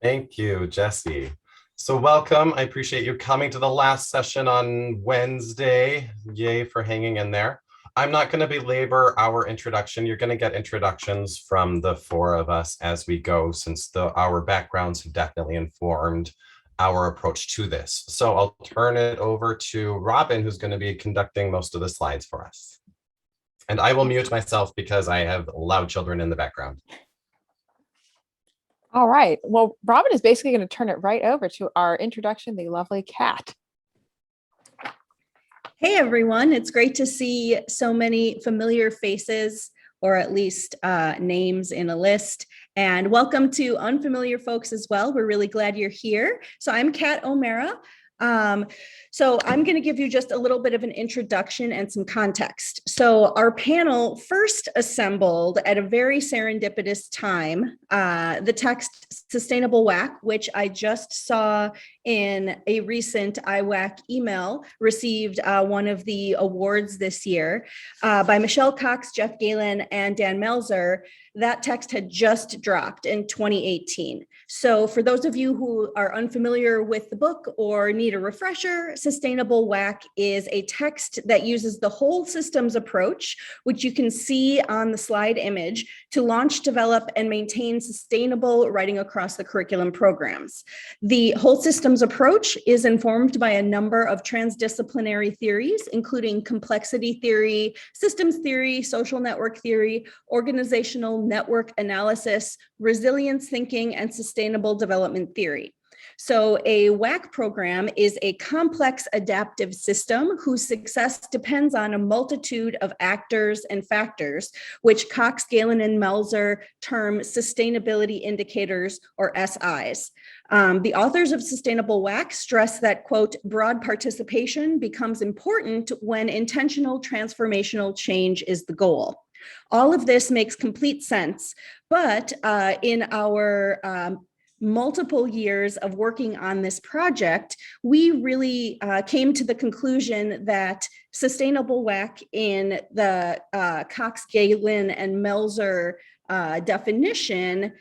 Thank you, Jesse. So welcome. I appreciate you coming to the last session on Wednesday. Yay for hanging in there. I'm not going to belabor our introduction. You're going to get introductions from the four of us as we go, since our backgrounds have definitely informed our approach to this. So I'll turn it over to Robyn, who's going to be conducting most of the slides for us. And I will mute myself because I have loud children in the background. All right. Well, Robyn is basically going to turn it right over to our introduction, the lovely Kat. Hey, everyone. It's great to see so many familiar faces, or at least names in a list. And welcome to unfamiliar folks as well. We're really glad you're here. So I'm Kat O'Mara. So I'm going to give you just a little bit of an introduction and some context. So our panel first assembled at a very serendipitous time, the text Sustainable WAC, which I just saw in a recent IWAC email, received one of the awards this year by Michelle Cox, Jeff Galen, and Dan Melzer. That text had just dropped in 2018. So for those of you who are unfamiliar with the book or need a refresher, Sustainable WAC is a text that uses the whole systems approach, which you can see on the slide image, to launch, develop, and maintain sustainable writing across the curriculum programs. The whole systems approach is informed by a number of transdisciplinary theories, including complexity theory, systems theory, social network theory, organizational network analysis, resilience thinking, and sustainable development theory. So a WAC program is a complex adaptive system whose success depends on a multitude of actors and factors, which Cox, Galen, and Melzer term sustainability indicators, or SIs. The authors of Sustainable WAC stress that, quote, broad participation becomes important when intentional transformational change is the goal. All of this makes complete sense, but in our multiple years of working on this project, we really came to the conclusion that Sustainable WAC in the Cox, Galen, and Melzer definition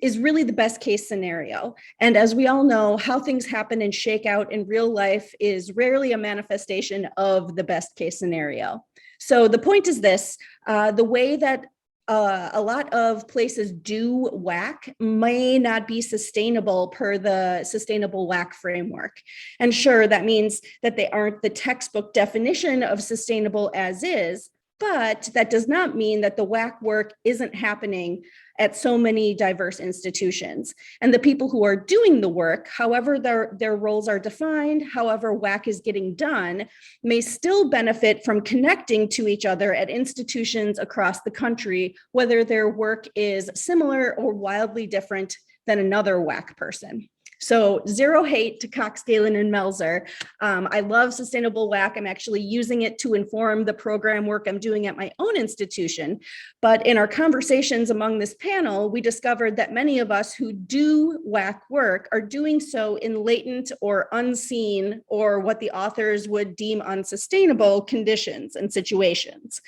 is really the best case scenario. And as we all know, how things happen and shake out in real life is rarely a manifestation of the best case scenario. So the point is this, the way that a lot of places do WAC may not be sustainable per the Sustainable WAC framework. And sure, that means that they aren't the textbook definition of sustainable as is, but that does not mean that the WAC work isn't happening at so many diverse institutions. And the people who are doing the work, however their roles are defined, however WAC is getting done, may still benefit from connecting to each other at institutions across the country, whether their work is similar or wildly different than another WAC person. So zero hate to Cox, Galen, and Melzer. I love Sustainable WAC. I'm actually using it to inform the program work I'm doing at my own institution. But in our conversations among this panel, we discovered that many of us who do WAC work are doing so in latent or unseen, or what the authors would deem unsustainable conditions and situations.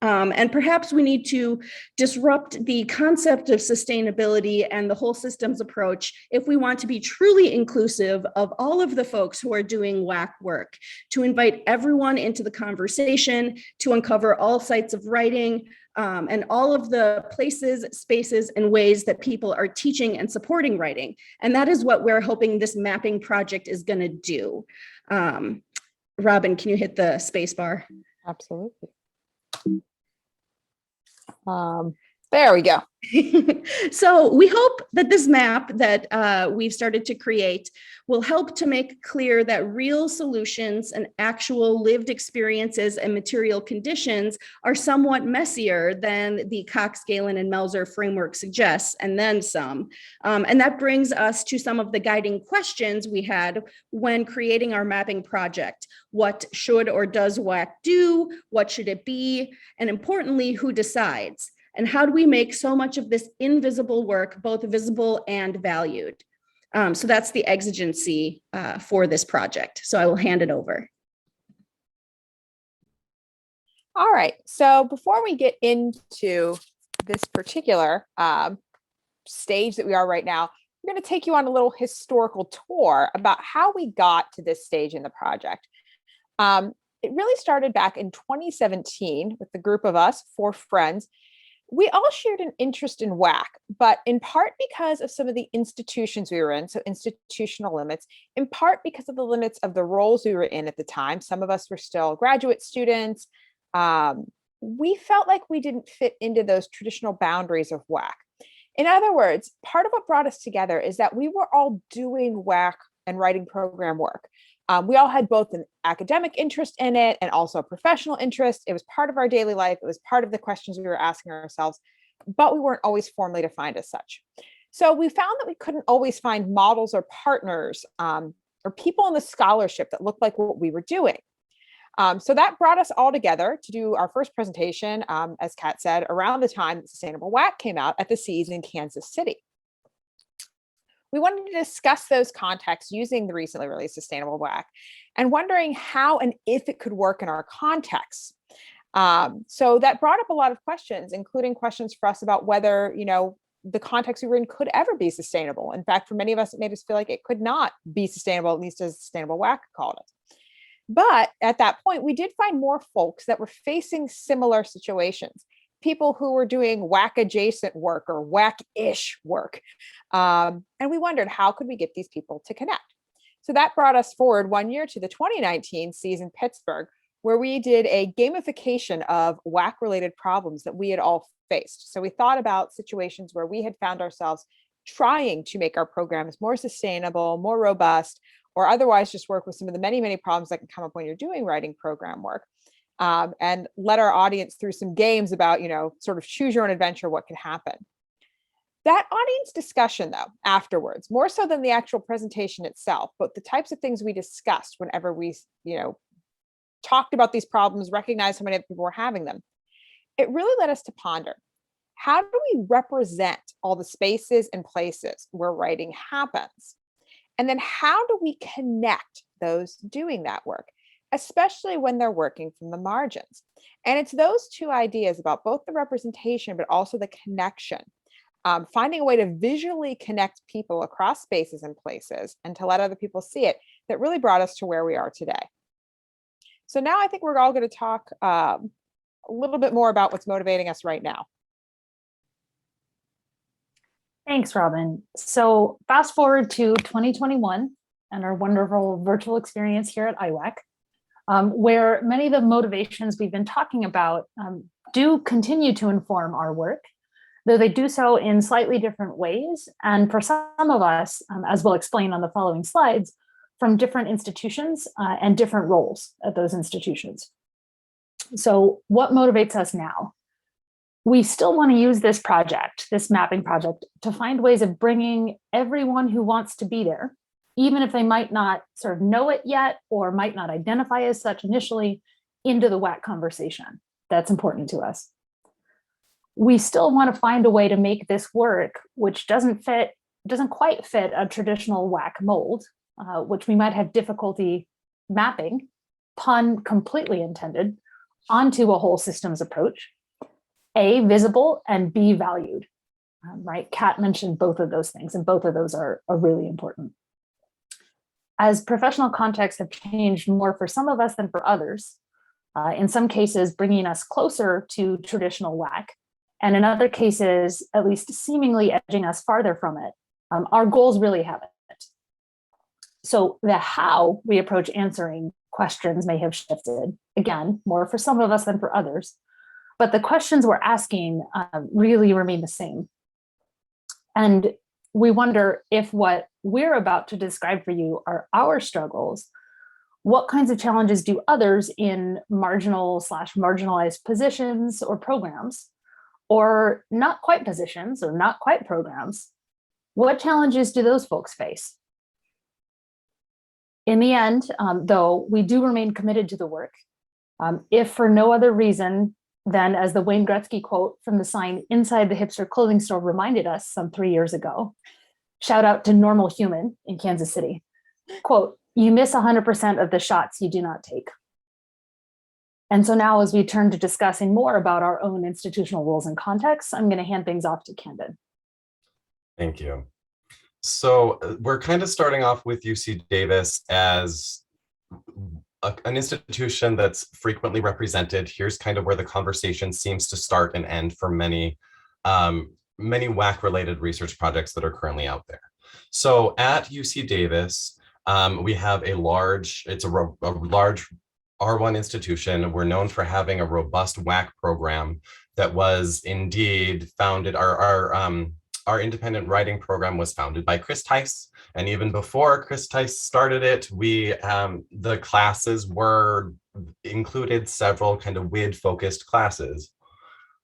And perhaps we need to disrupt the concept of sustainability and the whole systems approach if we want to be truly inclusive of all of the folks who are doing WAC work, to invite everyone into the conversation, to uncover all sites of writing, and all of the places, spaces, and ways that people are teaching and supporting writing. And that is what we're hoping this mapping project is going to do. Robyn, can you hit the space bar? Absolutely. There we go. So we hope that this map that we've started to create will help to make clear that real solutions and actual lived experiences and material conditions are somewhat messier than the Cox, Galen, and Melzer framework suggests, and then some. And that brings us to some of the guiding questions we had when creating our mapping project. What should or does WAC do? What should it be? And importantly, who decides? And how do we make so much of this invisible work both visible and valued? So that's the exigency for this project. So I will hand it over. All right. So before we get into this particular stage that we are right now, we're going to take you on a little historical tour about how we got to this stage in the project. It really started back in 2017 with the group of us, 4 friends. We all shared an interest in WAC, but in part because of some of the institutions we were in, so institutional limits, in part because of the limits of the roles we were in at the time. Some of us were still graduate students. We felt like we didn't fit into those traditional boundaries of WAC. In other words, part of what brought us together is that we were all doing WAC and writing program work. We all had both an academic interest in it and also a professional interest. It was part of our daily life. It was part of the questions we were asking ourselves, but we weren't always formally defined as such. So we found that we couldn't always find models or partners or people in the scholarship that looked like what we were doing. So that brought us all together to do our first presentation, as Kat said, around the time that Sustainable WAC came out at the Seas in Kansas City. We wanted to discuss those contexts using the recently released Sustainable WAC and wondering how and if it could work in our context. So that brought up a lot of questions, including questions for us about whether, the context we were in could ever be sustainable. In fact, for many of us, it made us feel like it could not be sustainable, at least as Sustainable WAC called it. But at that point, we did find more folks that were facing similar situations, people who were doing WAC adjacent work or WAC-ish work. And we wondered, how could we get these people to connect? So that brought us forward 1 year to the 2019 Seas in Pittsburgh, where we did a gamification of WAC-related problems that we had all faced. So we thought about situations where we had found ourselves trying to make our programs more sustainable, more robust, or otherwise just work with some of the many, many problems that can come up when you're doing writing program work. And let our audience through some games about, sort of choose your own adventure, what can happen. That audience discussion, though, afterwards, more so than the actual presentation itself, but the types of things we discussed whenever we, talked about these problems, recognized how many other people were having them, it really led us to ponder, how do we represent all the spaces and places where writing happens? And then how do we connect those doing that work, especially when they're working from the margins? And it's those two ideas about both the representation, but also the connection, finding a way to visually connect people across spaces and places and to let other people see it, that really brought us to where we are today. So now I think we're all going to talk a little bit more about what's motivating us right now. Thanks, Robyn. So fast forward to 2021 and our wonderful virtual experience here at IWAC, where many of the motivations we've been talking about do continue to inform our work, though they do so in slightly different ways. And for some of us, as we'll explain on the following slides, from different institutions and different roles at those institutions. So what motivates us now? We still want to use this project, this mapping project, to find ways of bringing everyone who wants to be there, even if they might not sort of know it yet or might not identify as such initially, into the WAC conversation. That's important to us. We still want to find a way to make this work, which doesn't quite fit a traditional WAC mold, which we might have difficulty mapping, pun completely intended, onto a whole systems approach. A, visible, and B, valued, right? Kat mentioned both of those things, and both of those are really important. As professional contexts have changed more for some of us than for others, in some cases bringing us closer to traditional WAC, and in other cases, at least seemingly edging us farther from it, our goals really haven't. So the how we approach answering questions may have shifted, again, more for some of us than for others. But the questions we're asking really remain the same. And we wonder if what we're about to describe for you are our struggles, what kinds of challenges do others in marginal/marginalized positions or programs, or not quite positions or not quite programs, what challenges do those folks face? In the end, though, we do remain committed to the work, if for no other reason than, as the Wayne Gretzky quote from the sign inside the hipster clothing store reminded us some 3 years ago, shout out to Normal Human in Kansas City, quote, "You miss 100% of the shots you do not take." And so now, as we turn to discussing more about our own institutional roles and contexts, I'm going to hand things off to Kendon. Thank you. So we're kind of starting off with UC Davis as an institution that's frequently represented. Here's kind of where the conversation seems to start and end for many, many WAC-related research projects that are currently out there. So at UC Davis, we have a large, it's a large R1 institution. We're known for having a robust WAC program that was indeed founded. Our independent writing program was founded by Chris Tice. And even before Chris Tice started it, the classes included several kind of WID focused classes.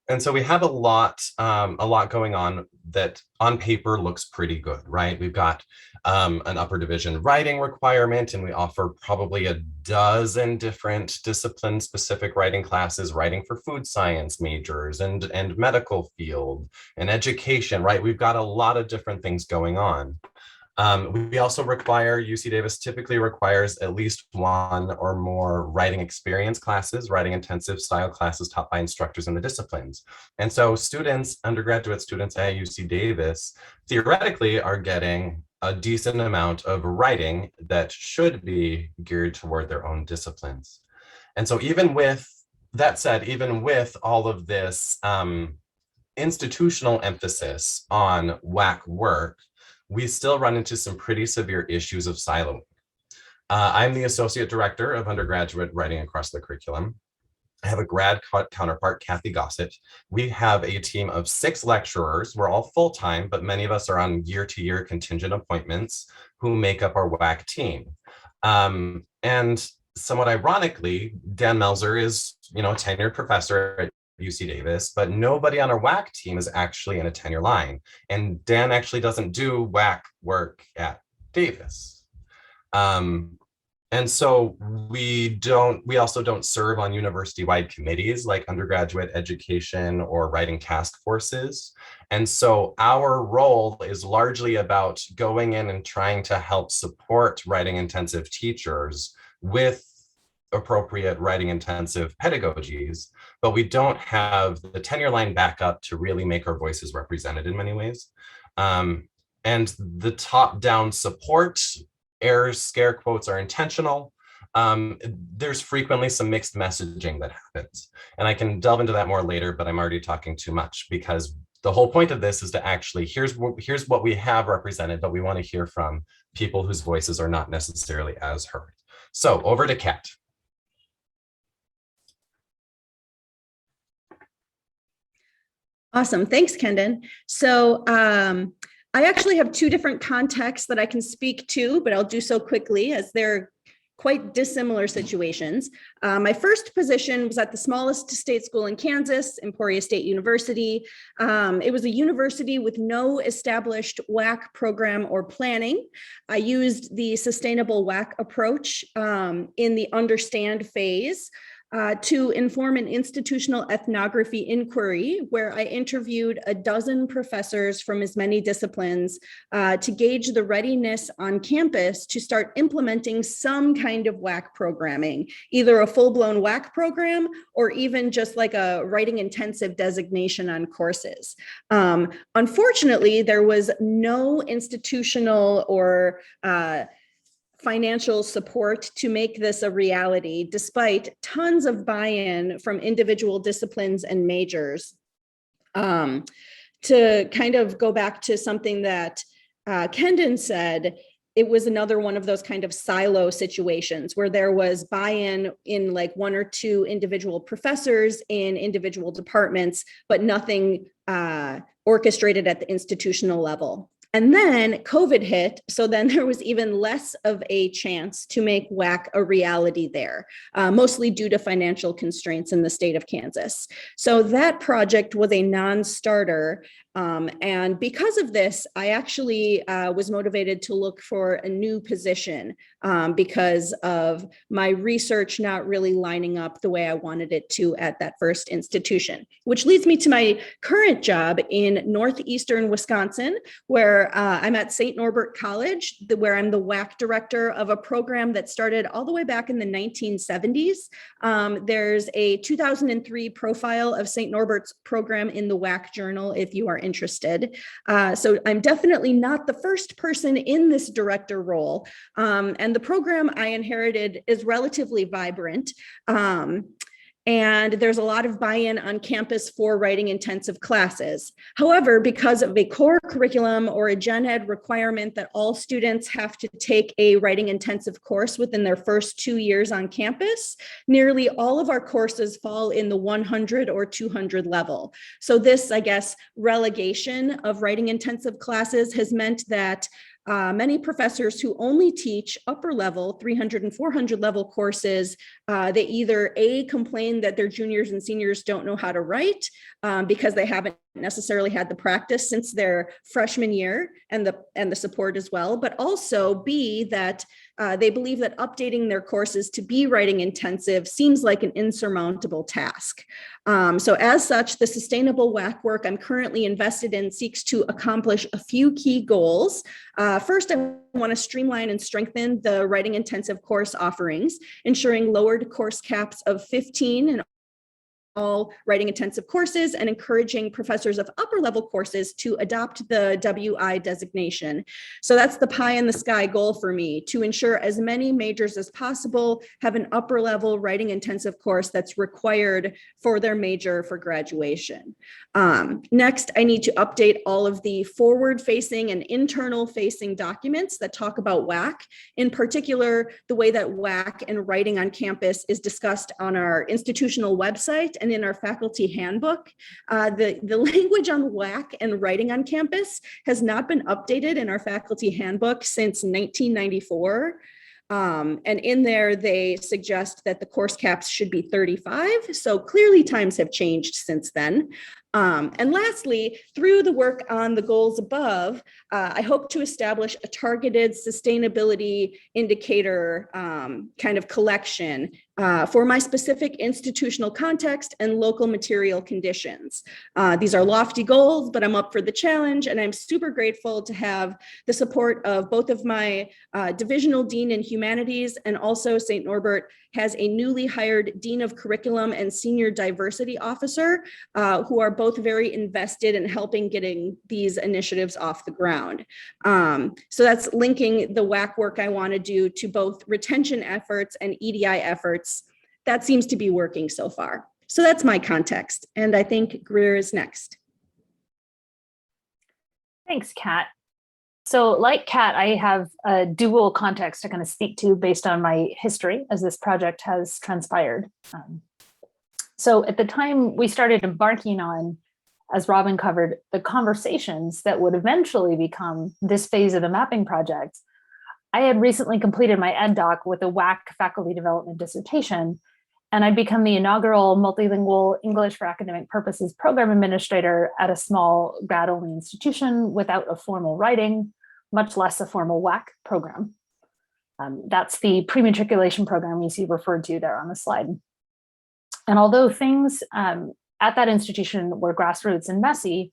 And so we have a lot going on that on paper looks pretty good, right? We've got an upper division writing requirement, and we offer probably a dozen different discipline-specific writing classes, writing for food science majors and medical field and education, right? We've got a lot of different things going on. We also require, UC Davis typically requires at least one or more writing experience classes, writing intensive style classes taught by instructors in the disciplines. And so students, undergraduate students at UC Davis, theoretically are getting a decent amount of writing that should be geared toward their own disciplines. And so even with that said, even with all of this institutional emphasis on WAC work, we still run into some pretty severe issues of siloing. I'm the Associate Director of Undergraduate Writing across the curriculum. I have a grad counterpart, Kathy Gossett. We have a team of 6 lecturers. We're all full-time, but many of us are on year-to-year contingent appointments who make up our WAC team. And somewhat ironically, Dan Melzer is, a tenured professor at UC Davis, but nobody on our WAC team is actually in a tenure line. And Dan actually doesn't do WAC work at Davis. And so we also don't serve on university-wide committees like undergraduate education or writing task forces. And so our role is largely about going in and trying to help support writing intensive teachers with appropriate writing intensive pedagogies, but we don't have the tenure line backup to really make our voices represented in many ways. And the top-down support, scare quotes are intentional. There's frequently some mixed messaging that happens. And I can delve into that more later, but I'm already talking too much because the whole point of this is to actually, here's what we have represented, but we want to hear from people whose voices are not necessarily as heard. So over to Kat. Awesome. Thanks, Kendon. So I actually have 2 different contexts that I can speak to, but I'll do so quickly as they're quite dissimilar situations. My first position was at the smallest state school in Kansas, Emporia State University. It was a university with no established WAC program or planning. I used the sustainable WAC approach in the understand phase to inform an institutional ethnography inquiry where I interviewed a dozen professors from as many disciplines to gauge the readiness on campus to start implementing some kind of WAC programming, either a full-blown WAC program or even just like a writing intensive designation on courses. Unfortunately, there was no institutional or financial support to make this a reality, despite tons of buy-in from individual disciplines and majors. To kind of go back to something that Kendon said, it was another one of those kind of silo situations where there was buy-in in like 1 or 2 individual professors in individual departments, but nothing orchestrated at the institutional level. And then COVID hit, so then there was even less of a chance to make WAC a reality there, mostly due to financial constraints in the state of Kansas. So that project was a non-starter. And because of this, I actually was motivated to look for a new position because of my research not really lining up the way I wanted it to at that first institution, which leads me to my current job in northeastern Wisconsin, where I'm at St. Norbert College, where I'm the WAC director of a program that started all the way back in the 1970s. There's a 2003 profile of St. Norbert's program in the WAC journal if you are interested. So I'm definitely not the first person in this director role. And the program I inherited is relatively vibrant. And there's a lot of buy-in on campus for writing intensive classes. However, because of a core curriculum or a gen ed requirement that all students have to take a writing intensive course within their first 2 years on campus, nearly all of our courses fall in the 100 or 200 level. So this, I guess, relegation of writing intensive classes has meant that many professors who only teach upper level 300 and 400 level courses, they either complain that their juniors and seniors don't know how to write because they haven't necessarily had the practice since their freshman year and the support as well, but also B, that they believe that updating their courses to be writing intensive seems like an insurmountable task. So as such, the sustainable WAC work I'm currently invested in seeks to accomplish a few key goals. First, I want to streamline and strengthen the writing intensive course offerings, ensuring lowered course caps of 15 in all writing intensive courses and encouraging professors of upper level courses to adopt the WI designation. So that's the pie in the sky goal for me, to ensure as many majors as possible have an upper level writing intensive course that's required for their major for graduation. Next, I need to update all of the forward facing and internal facing documents that talk about WAC, in particular, the way that WAC and writing on campus is discussed on our institutional website and in our faculty handbook. The language on WAC and writing on campus has not been updated in our faculty handbook since 1994. And in there, they suggest that the course caps should be 35. So clearly times have changed since then. And lastly, through the work on the goals above, I hope to establish a targeted sustainability indicator kind of collection for my specific institutional context and local material conditions. These are lofty goals, but I'm up for the challenge, and I'm super grateful to have the support of both of my divisional dean in humanities, and also St. Norbert has a newly hired dean of curriculum and senior diversity officer who are both very invested in helping getting these initiatives off the ground. So that's linking the WAC work I want to do to both retention efforts and EDI efforts. That seems to be working so far. So that's my context. And I think Greer is next. Thanks, Kat. So like Kat, I have a dual context to kind of speak to based on my history as this project has transpired. So at the time we started embarking on, as Robyn covered, the conversations that would eventually become this phase of the mapping project, I had recently completed my ed doc with a WAC faculty development dissertation, and I'd become the inaugural multilingual English for academic purposes program administrator at a small grad-only institution without a formal writing, much less a formal WAC program. That's the pre-matriculation program you see referred to there on the slide. And although things at that institution were grassroots and messy,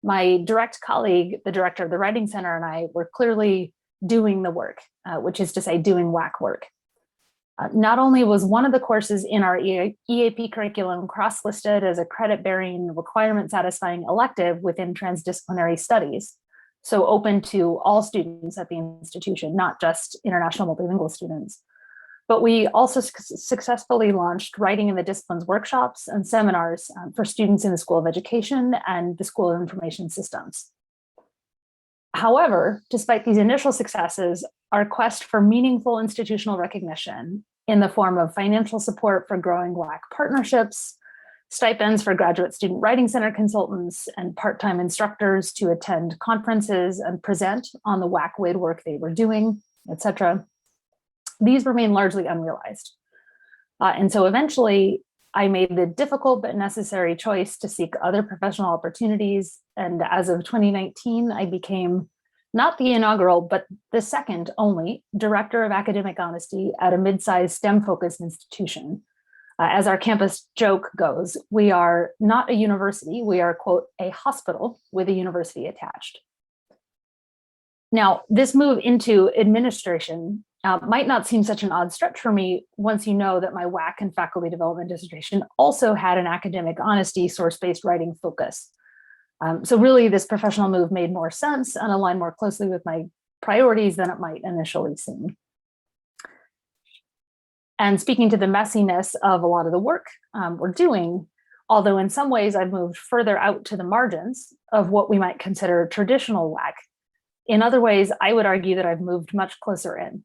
my direct colleague, the director of the Writing Center, and I were clearly doing the work, which is to say doing WAC work. Not only was one of the courses in our EAP curriculum cross-listed as a credit-bearing, requirement-satisfying elective within transdisciplinary studies, so open to all students at the institution, not just international multilingual students, but we also successfully launched Writing in the Disciplines workshops and seminars for students in the School of Education and the School of Information Systems. However, despite these initial successes, our quest for meaningful institutional recognition in the form of financial support for growing WAC partnerships, stipends for graduate student writing center consultants, and part-time instructors to attend conferences and present on the WAC WID work they were doing, etc. These remain largely unrealized. And so eventually I made the difficult but necessary choice to seek other professional opportunities. And as of 2019, I became not the inaugural, but the second only director of academic honesty at a mid-sized STEM-focused institution. As our campus joke goes, we are not a university, we are, quote, a hospital with a university attached. Now, this move into administration might not seem such an odd stretch for me once you know that my WAC and faculty development dissertation also had an academic honesty source-based writing focus. So really, this professional move made more sense and aligned more closely with my priorities than it might initially seem. And speaking to the messiness of a lot of the work we're doing, although in some ways I've moved further out to the margins of what we might consider traditional WAC, in other ways, I would argue that I've moved much closer in,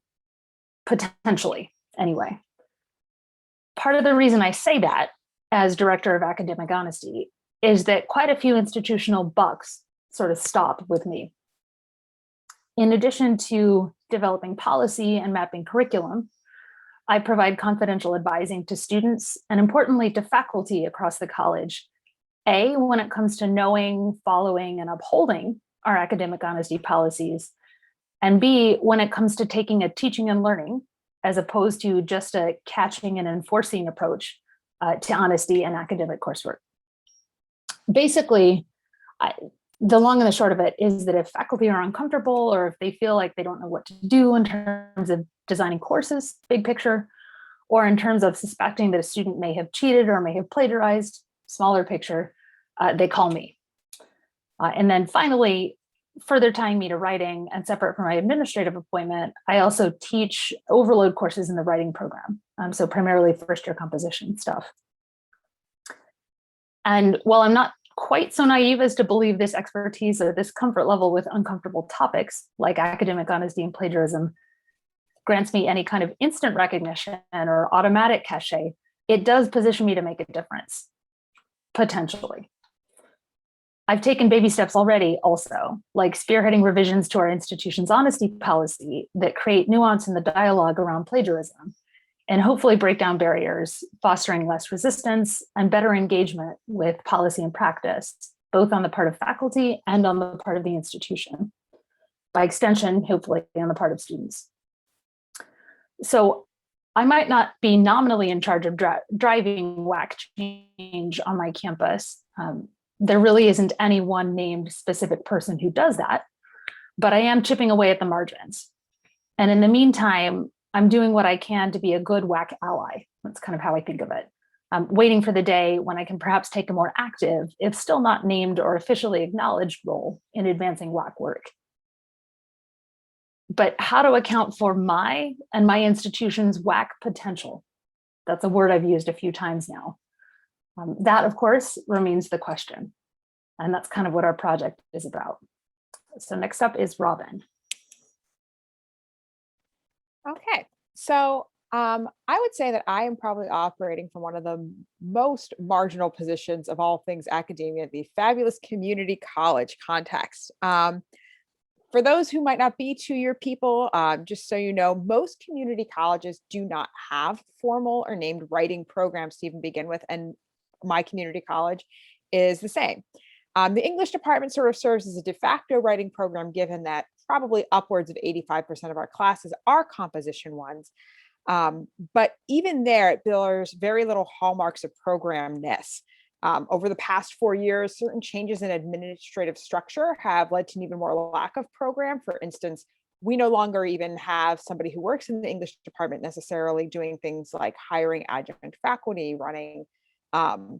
potentially, anyway. Part of the reason I say that, as Director of Academic Honesty, is that quite a few institutional bucks sort of stop with me. In addition to developing policy and mapping curriculum, I provide confidential advising to students and, importantly, to faculty across the college, A, when it comes to knowing, following, and upholding our academic honesty policies, and B, when it comes to taking a teaching and learning as opposed to just a catching and enforcing approach to honesty and academic coursework. Basically, the long and the short of it is that if faculty are uncomfortable or if they feel like they don't know what to do in terms of designing courses, big picture, or in terms of suspecting that a student may have cheated or may have plagiarized, smaller picture, they call me. And then finally, further tying me to writing and separate from my administrative appointment, I also teach overload courses in the writing program. So primarily first-year composition stuff. And while I'm not quite so naive as to believe this expertise or this comfort level with uncomfortable topics like academic honesty and plagiarism grants me any kind of instant recognition or automatic cachet, it does position me to make a difference, potentially. I've taken baby steps already also, like spearheading revisions to our institution's honesty policy that create nuance in the dialogue around plagiarism and hopefully break down barriers, fostering less resistance and better engagement with policy and practice, both on the part of faculty and on the part of the institution. By extension, hopefully on the part of students. So I might not be nominally in charge of driving WAC change on my campus. There really isn't any one named specific person who does that, but I am chipping away at the margins. And in the meantime, I'm doing what I can to be a good WAC ally. That's kind of how I think of it. I'm waiting for the day when I can perhaps take a more active, if still not named or officially acknowledged, role in advancing WAC work. But how to account for my and my institution's WAC potential? That's a word I've used a few times now. That, of course, remains the question. And that's kind of what our project is about. So next up is Robyn. Okay, so I would say that I am probably operating from one of the most marginal positions of all things academia, the fabulous community college context. For those who might not be two-year people, just so you know, most community colleges do not have formal or named writing programs to even begin with, and my community college is the same. The English department sort of serves as a de facto writing program, given that probably upwards of 85% of our classes are composition ones. But even there, it bears very little hallmarks of programness. Over the past 4 years, certain changes in administrative structure have led to an even more lack of program. For instance, we no longer even have somebody who works in the English department necessarily doing things like hiring adjunct faculty, running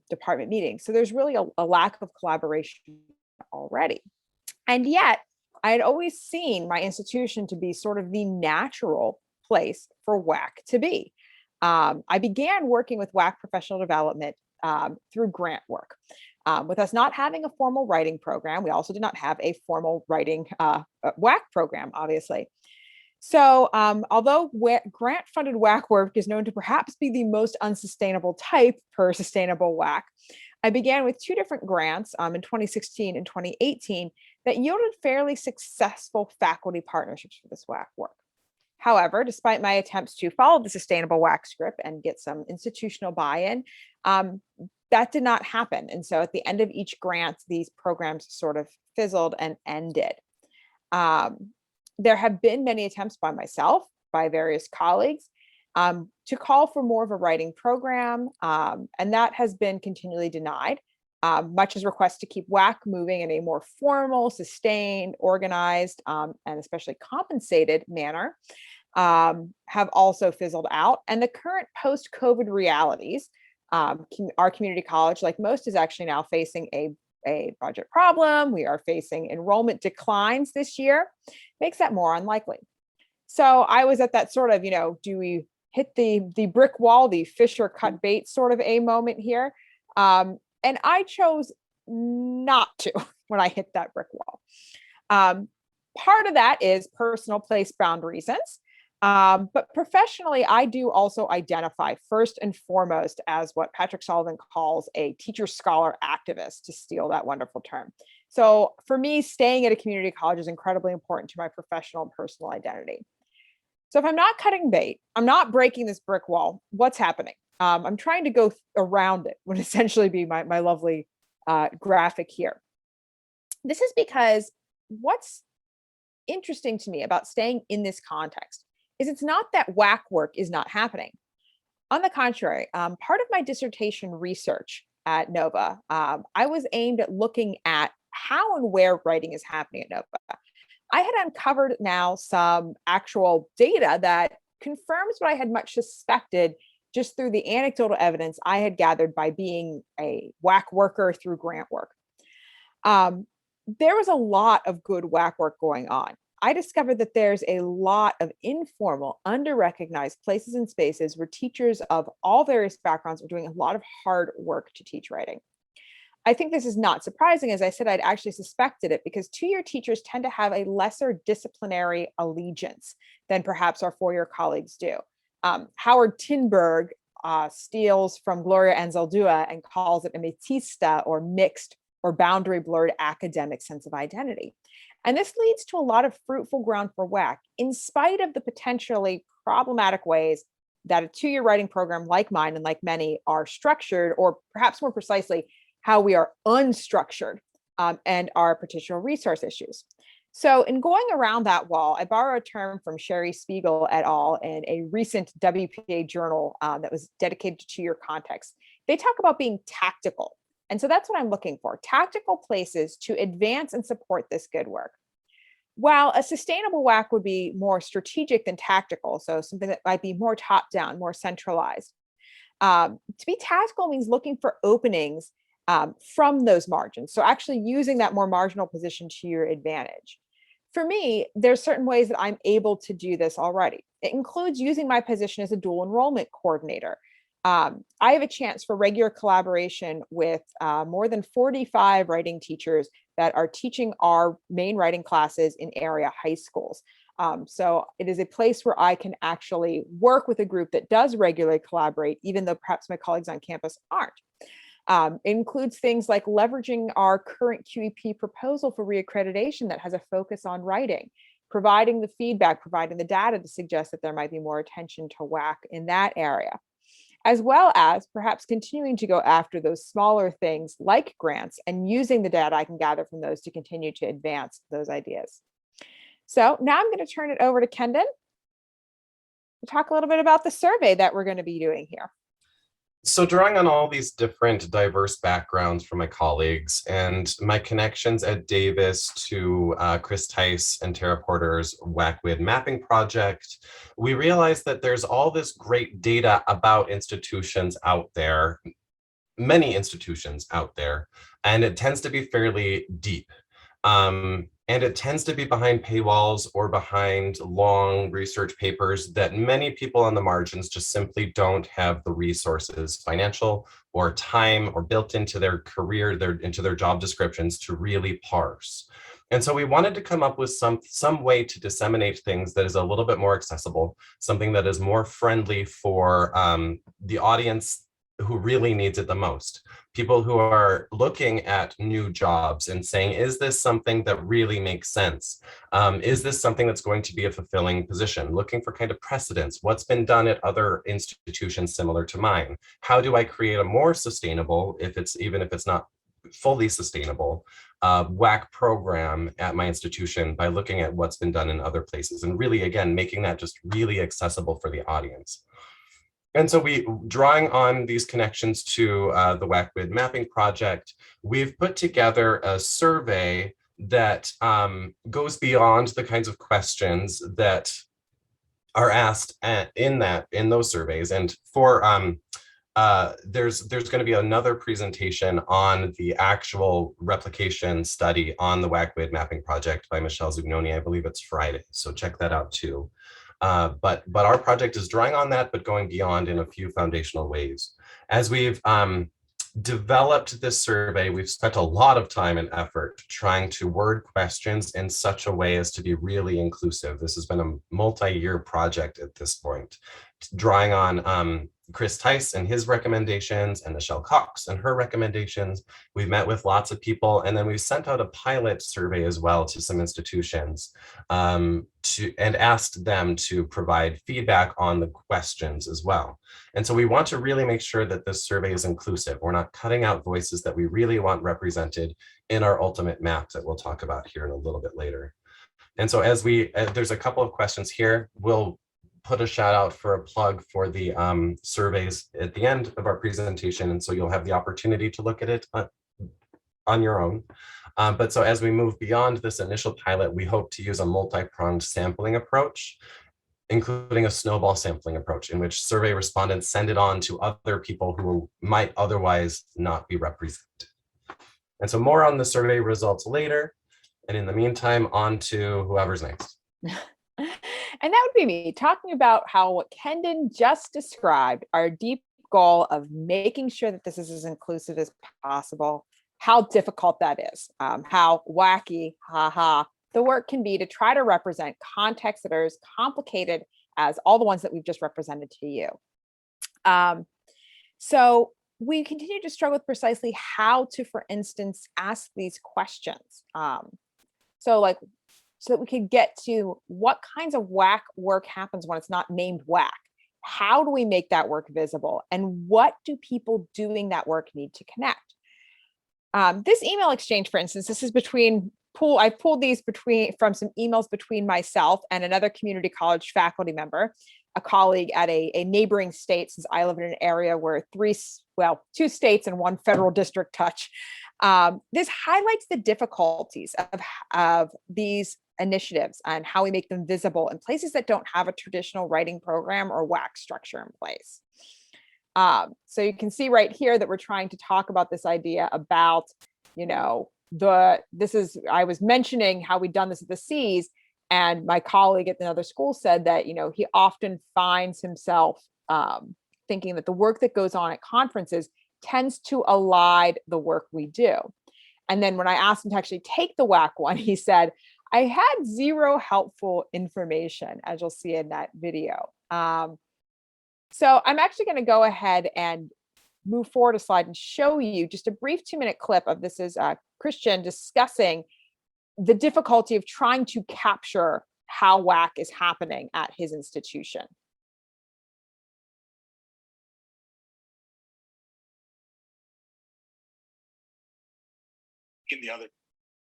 department meetings. So there's really a lack of collaboration already. And yet, I had always seen my institution to be sort of the natural place for WAC to be. I began working with WAC professional development through grant work. With us not having a formal writing program, we also did not have a formal writing WAC program, obviously. So although grant-funded WAC work is known to perhaps be the most unsustainable type per sustainable WAC, I began with 2 different grants in 2016 and 2018 that yielded fairly successful faculty partnerships for this WAC work. However, despite my attempts to follow the sustainable WAC script and get some institutional buy-in, that did not happen. And so at the end of each grant, these programs sort of fizzled and ended. There have been many attempts by myself, by various colleagues, to call for more of a writing program, and that has been continually denied. Much as requests to keep WAC moving in a more formal, sustained, organized, and especially compensated manner have also fizzled out. And the current post-COVID realities, our community college, like most, is actually now facing a a budget problem, we are facing enrollment declines this year, makes that more unlikely. So I was at that sort of, do we hit the brick wall, the fish or cut bait sort of a moment here? And I chose not to when I hit that brick wall. Part of that is personal place-bound reasons. But professionally, I do also identify first and foremost as what Patrick Sullivan calls a teacher scholar activist, to steal that wonderful term. So for me, staying at a community college is incredibly important to my professional and personal identity. So if I'm not cutting bait, I'm not breaking this brick wall, what's happening? I'm trying to go around it, would essentially be my lovely graphic here. This is because what's interesting to me about staying in this context is it's not that WAC work is not happening. On the contrary, part of my dissertation research at Nova, I was aimed at looking at how and where writing is happening at Nova. I had uncovered now some actual data that confirms what I had much suspected just through the anecdotal evidence I had gathered by being a WAC worker through grant work. There was a lot of good WAC work going on. I discovered that there's a lot of informal, under-recognized places and spaces where teachers of all various backgrounds are doing a lot of hard work to teach writing. I think this is not surprising. As I said, I'd actually suspected it because two-year teachers tend to have a lesser disciplinary allegiance than perhaps our four-year colleagues do. Howard Tinberg steals from Gloria Anzaldúa and calls it a metista or mixed or boundary blurred academic sense of identity. And this leads to a lot of fruitful ground for WAC, in spite of the potentially problematic ways that a two-year writing program like mine and like many are structured, or perhaps more precisely, how we are unstructured and our particular resource issues. So in going around that wall, I borrow a term from Sherry Spiegel et al. In a recent WPA journal that was dedicated to two-year context. They talk about being tactical. And so that's what I'm looking for, tactical places to advance and support this good work. While a sustainable WAC would be more strategic than tactical, so something that might be more top-down, more centralized. To be tactical means looking for openings from those margins. So actually using that more marginal position to your advantage. For me, there's certain ways that I'm able to do this already. It includes using my position as a dual enrollment coordinator. I have a chance for regular collaboration with more than 45 writing teachers that are teaching our main writing classes in area high schools. So it is a place where I can actually work with a group that does regularly collaborate, even though perhaps my colleagues on campus aren't. It includes things like leveraging our current QEP proposal for reaccreditation that has a focus on writing, providing the feedback, providing the data to suggest that there might be more attention to WAC in that area, as well as perhaps continuing to go after those smaller things like grants and using the data I can gather from those to continue to advance those ideas. So now I'm going to turn it over to Kendon to talk a little bit about the survey that we're going to be doing here. So drawing on all these different diverse backgrounds from my colleagues and my connections at Davis to Chris Tice and Tara Porter's WID Mapping Project, we realized that there's all this great data about institutions out there, many institutions out there, and it tends to be fairly deep. And it tends to be behind paywalls or behind long research papers that many people on the margins just simply don't have the resources, financial or time, or built into their career, into their job descriptions to really parse. And so we wanted to come up with some way to disseminate things that is a little bit more accessible, something that is more friendly for the audience who really needs it the most. People who are looking at new jobs and saying, is this something that really makes sense? Is this something that's going to be a fulfilling position? Looking for kind of precedents. What's been done at other institutions similar to mine? How do I create a more sustainable, even if it's not fully sustainable, WAC program at my institution by looking at what's been done in other places? And really, again, making that just really accessible for the audience. And so drawing on these connections to the WID Mapping Project, we've put together a survey that goes beyond the kinds of questions that are asked in those surveys. And for there's going to be another presentation on the actual replication study on the WID Mapping Project by Michelle Zugnoni. I believe it's Friday, so check that out too. But our project is drawing on that, but going beyond in a few foundational ways. As we've developed this survey, we've spent a lot of time and effort trying to word questions in such a way as to be really inclusive. This has been a multi-year project at this point, drawing on Chris Tice and his recommendations and Michelle Cox and her recommendations. We've met with lots of people, and then we've sent out a pilot survey as well to some institutions and asked them to provide feedback on the questions as well. And so we want to really make sure that this survey is inclusive. We're not cutting out voices that we really want represented in our ultimate map that we'll talk about here in a little bit later. And so as there's a couple of questions here, we'll put a shout out for a plug for the surveys at the end of our presentation. And so you'll have the opportunity to look at it on your own. But so as we move beyond this initial pilot, we hope to use a multi-pronged sampling approach, including a snowball sampling approach in which survey respondents send it on to other people who might otherwise not be represented. And so more on the survey results later. And in the meantime, on to whoever's next. And that would be me talking about how what Kendon just described, our deep goal of making sure that this is as inclusive as possible, how difficult that is, how wacky, the work can be to try to represent contexts that are as complicated as all the ones that we've just represented to you. So we continue to struggle with precisely how to, for instance, ask these questions. So that we could get to what kinds of WAC work happens when it's not named WAC. How do we make that work visible? And what do people doing that work need to connect? This email exchange, for instance, this is I pulled these from some emails between myself and another community college faculty member, a colleague at a neighboring state, since I live in an area where two states and one federal district touch. This highlights the difficulties of these initiatives and how we make them visible in places that don't have a traditional writing program or WAC structure in place. So you can see right here that we're trying to talk about this idea about, I was mentioning how we'd done this at the C's, and my colleague at another school said that, he often finds himself thinking that the work that goes on at conferences tends to elide the work we do. And then when I asked him to actually take the WAC one, he said, I had zero helpful information, as you'll see in that video. So I'm actually going to go ahead and move forward a slide and show you just a brief 2-minute clip of this is Christian discussing the difficulty of trying to capture how WAC is happening at his institution. In the other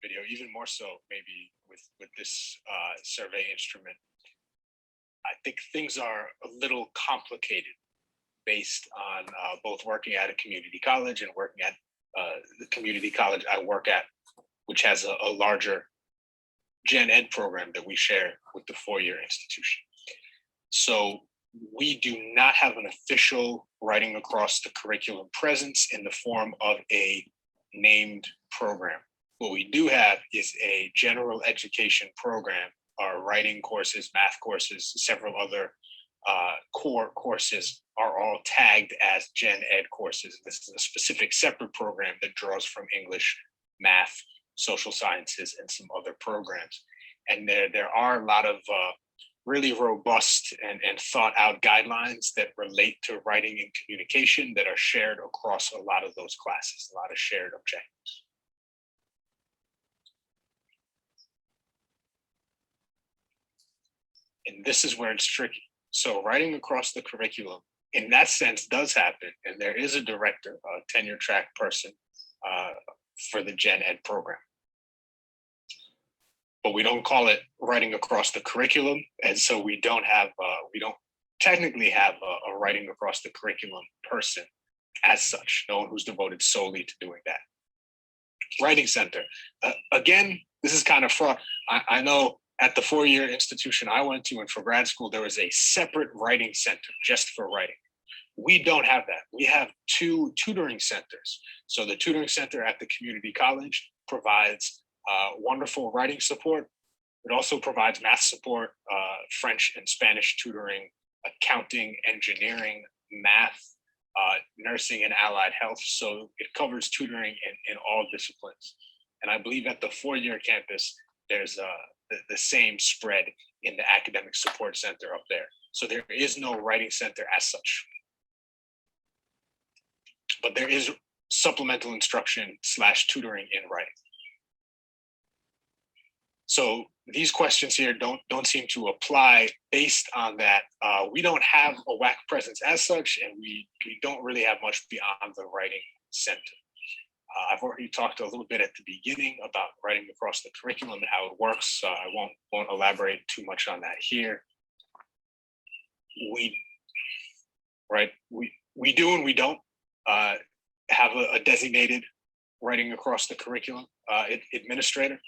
video, even more so maybe with this survey instrument, I think things are a little complicated based on both working at a community college and working at the community college I work at, which has a larger gen ed program that we share with the four-year institution. So we do not have an official writing across the curriculum presence in the form of a named program. What we do have is a general education program. Our writing courses, math courses, several other core courses are all tagged as gen ed courses. This is a specific separate program that draws from English, math, social sciences, and some other programs. And there are a lot of really robust and thought out guidelines that relate to writing and communication that are shared across a lot of those classes, a lot of shared objectives. And this is where it's tricky. So writing across the curriculum, in that sense, does happen. And there is a director, a tenure track person for the gen ed program. But we don't call it writing across the curriculum. And so we don't technically have a writing across the curriculum person as such, no one who's devoted solely to doing that. Writing Center. Again, this is kind of fraught. I know at the four-year institution I went to and for grad school, there was a separate writing center just for writing. We don't have that. We have 2 tutoring centers. So the tutoring center at the community college provides wonderful writing support. It also provides math support, French and Spanish tutoring, accounting, engineering, math, nursing, and allied health. So it covers tutoring in all disciplines. And I believe at the 4-year campus, there's the same spread in the academic support center up there. So there is no writing center as such. But there is supplemental instruction / tutoring in writing. So these questions here don't seem to apply based on that. We don't have a WAC presence as such, and we don't really have much beyond the writing center. I've already talked a little bit at the beginning about writing across the curriculum and how it works. So I won't elaborate too much on that here. We do and we don't have a designated writing across the curriculum administrator.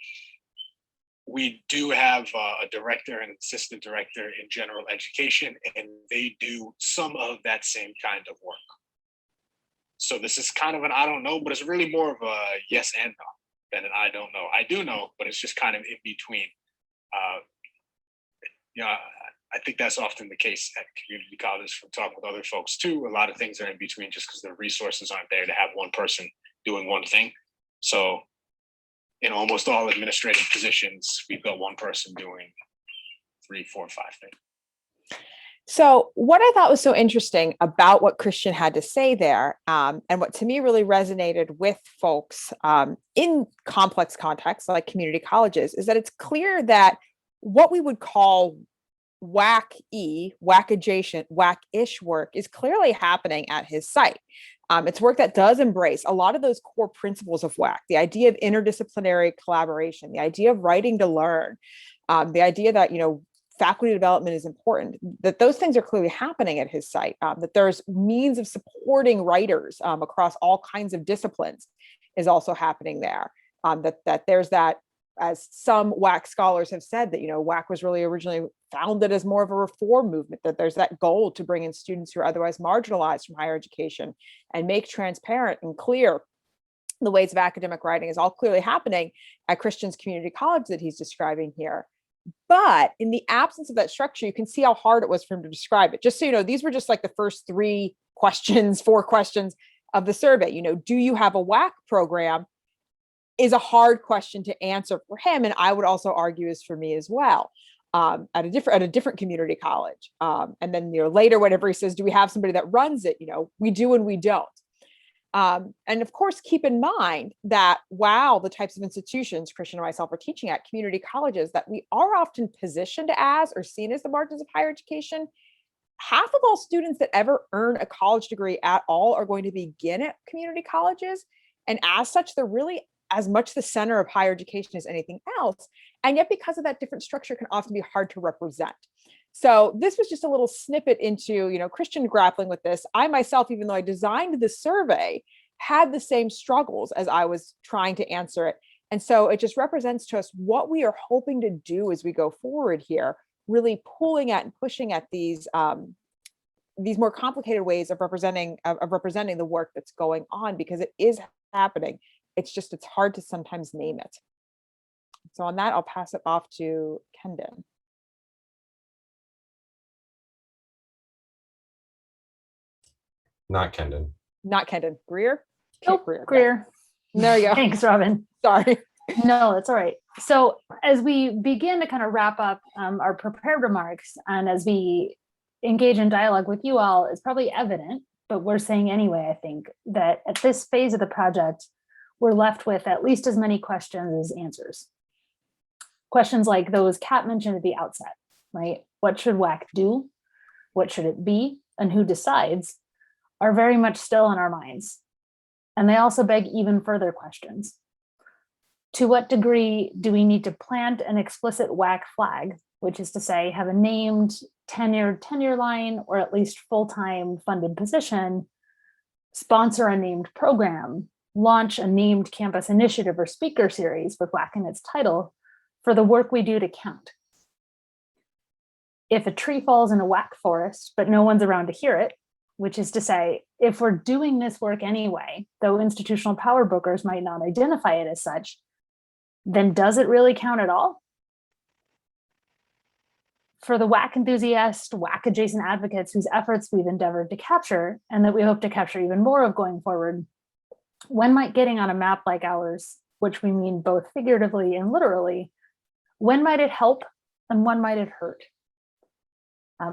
We do have a director and assistant director in general education, and they do some of that same kind of work. So this is kind of an I don't know, but it's really more of a yes and no than an I don't know. I do know, but it's just kind of in between. I think that's often the case at community colleges from talking with other folks too. A lot of things are in between just because the resources aren't there to have one person doing one thing. So in almost all administrative positions, we've got one person doing 3, 4, 5 things. So what I thought was so interesting about what Christian had to say there, and what to me really resonated with folks in complex contexts like community colleges, is that it's clear that what we would call WAC-y, WAC adjacent, WAC-ish work is clearly happening at his site. It's work that does embrace a lot of those core principles of WAC, the idea of interdisciplinary collaboration, the idea of writing to learn, the idea that, faculty development is important, that those things are clearly happening at his site, that there's means of supporting writers across all kinds of disciplines is also happening there. That there's that, as some WAC scholars have said, that, WAC was really originally founded as more of a reform movement, that there's that goal to bring in students who are otherwise marginalized from higher education and make transparent and clear the ways of academic writing is all clearly happening at Christian's community college that he's describing here. But in the absence of that structure, you can see how hard it was for him to describe it. Just so you know, these were just like the first 4 questions of the survey. Do you have a WAC program is a hard question to answer for him. And I would also argue is for me as well, at a different community college. And then later, whenever he says, do we have somebody that runs it? We do and we don't. And of course, keep in mind that while the types of institutions Christian and myself are teaching at, community colleges, that we are often positioned as or seen as the margins of higher education, half of all students that ever earn a college degree at all are going to begin at community colleges. And as such, they're really as much the center of higher education as anything else. And yet, because of that different structure, can often be hard to represent. So this was just a little snippet into, Christian grappling with this. I myself, even though I designed this survey, had the same struggles as I was trying to answer it. And so it just represents to us what we are hoping to do as we go forward here, really pulling at and pushing at these more complicated ways of representing the work that's going on, because it is happening. It's hard to sometimes name it. So on that, I'll pass it off to Kendon. Not Kendon. Not Kendon. Greer? Nope, Greer. There you go. Thanks, Robyn. Sorry. No, that's all right. So as we begin to kind of wrap up our prepared remarks, and as we engage in dialogue with you all, it's probably evident, but we're saying anyway, I think, that at this phase of the project, we're left with at least as many questions as answers. Questions like those Kat mentioned at the outset, right? What should WAC do? What should it be? And who decides? Are very much still in our minds. And they also beg even further questions. To what degree do we need to plant an explicit WAC flag, which is to say, have a named tenured tenure line, or at least full-time funded position, sponsor a named program, launch a named campus initiative or speaker series with WAC in its title for the work we do to count? If a tree falls in a WAC forest, but no one's around to hear it, which is to say, if we're doing this work anyway, though institutional power brokers might not identify it as such, then does it really count at all? For the WAC enthusiast, WAC adjacent advocates whose efforts we've endeavored to capture and that we hope to capture even more of going forward, when might getting on a map like ours, which we mean both figuratively and literally, when might it help and when might it hurt?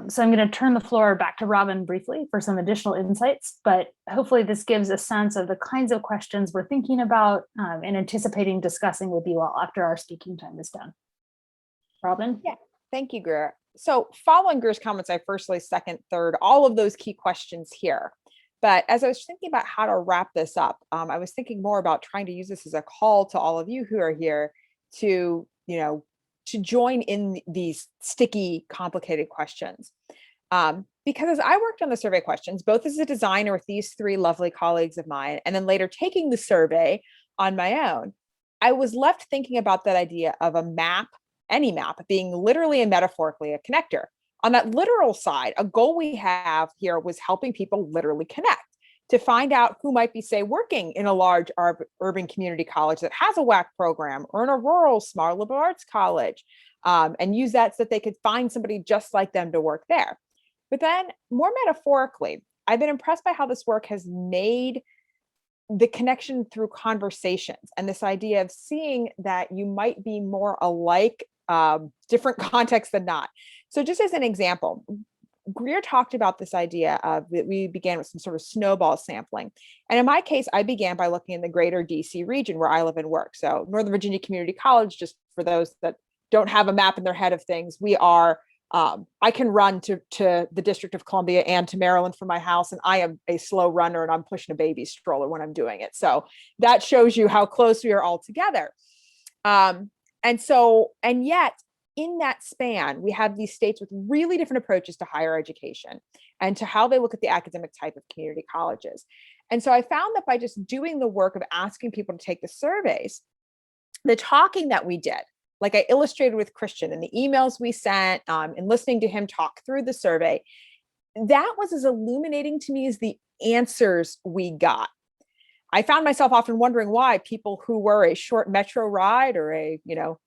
So I'm going to turn the floor back to Robyn briefly for some additional insights, but hopefully this gives a sense of the kinds of questions we're thinking about and anticipating discussing with you all after our speaking time is done. Robyn? Yeah, thank you, Greer. So following Greer's comments, I firstly, second, third, all of those key questions here. But as I was thinking about how to wrap this up, I was thinking more about trying to use this as a call to all of you who are here to, to join in these sticky, complicated questions. Because as I worked on the survey questions, both as a designer with these three lovely colleagues of mine, and then later taking the survey on my own, I was left thinking about that idea of a map, any map, being literally and metaphorically a connector. On that literal side, a goal we have here was helping people literally connect, to find out who might be, say, working in a large urban community college that has a WAC program, or in a rural small liberal arts college, and use that so that they could find somebody just like them to work there. But then more metaphorically, I've been impressed by how this work has made the connection through conversations and this idea of seeing that you might be more alike, different contexts than not. So just as an example, Greer talked about this idea of that we began with some sort of snowball sampling. And in my case, I began by looking in the greater DC region where I live and work. So Northern Virginia Community College, just for those that don't have a map in their head of things, we are, I can run to the District of Columbia and to Maryland from my house, and I am a slow runner and I'm pushing a baby stroller when I'm doing it. So that shows you how close we are all together. And yet, in that span, we have these states with really different approaches to higher education and to how they look at the academic type of community colleges. And so I found that by just doing the work of asking people to take the surveys, the talking that we did, like I illustrated with Christian and the emails we sent and listening to him talk through the survey, that was as illuminating to me as the answers we got. I found myself often wondering why people who were a short metro ride or a